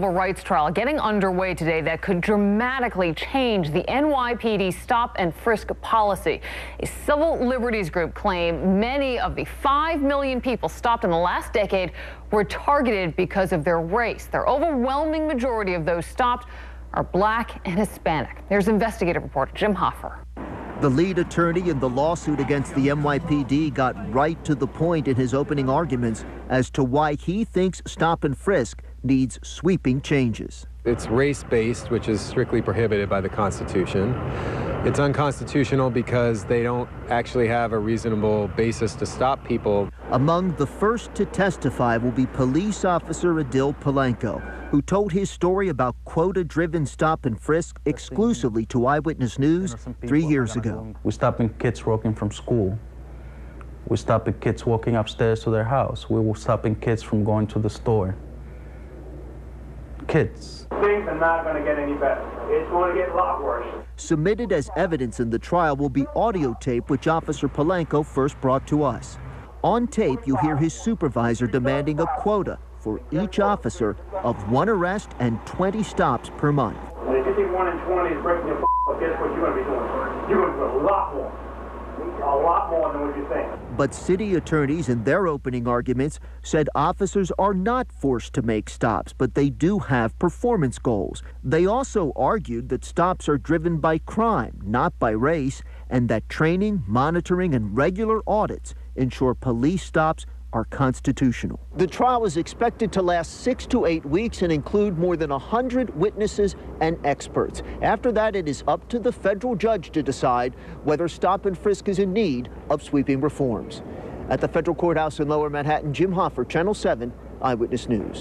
Civil rights trial getting underway today that could dramatically change the NYPD stop and frisk policy. A civil liberties group claim many of the 5 million people stopped in the last decade were targeted because of their race. The overwhelming majority of those stopped are black and Hispanic. Here's investigative reporter Jim Hoffer. The lead attorney in the lawsuit against the NYPD got right to the point in his opening arguments as to why he thinks stop and frisk needs sweeping changes. It's race-based, which is strictly prohibited by the Constitution. It's unconstitutional because they don't actually have a reasonable basis to stop people. Among the first to testify will be police officer Adil Palenko, who told his story about quota-driven stop and frisk exclusively to Eyewitness News 3 years ago. We're stopping kids walking from school. We're stopping kids walking upstairs to their house. We were stopping kids from going to the store. Kids. Things are not going to get any better. It's going to get a lot worse. Submitted as evidence in the trial will be audio tape which Officer Palenko first brought to us. On tape, you hear his supervisor demanding a quota for each officer of 1 arrest and 20 stops per month. And if you think 1 in 20 is breaking your up, guess what you're going to be doing? You're going to do a lot more than what you think. But city attorneys in their opening arguments said officers are not forced to make stops, but they do have performance goals. They also argued that stops are driven by crime, not by race, and that training, monitoring, and regular audits ensure police stops are constitutional. The trial is expected to last 6 to 8 weeks and include more than 100 witnesses and experts. After that, it is up to the federal judge to decide whether stop and frisk is in need of sweeping reforms. At the federal courthouse in Lower Manhattan, Jim Hoffer, Channel 7, Eyewitness News.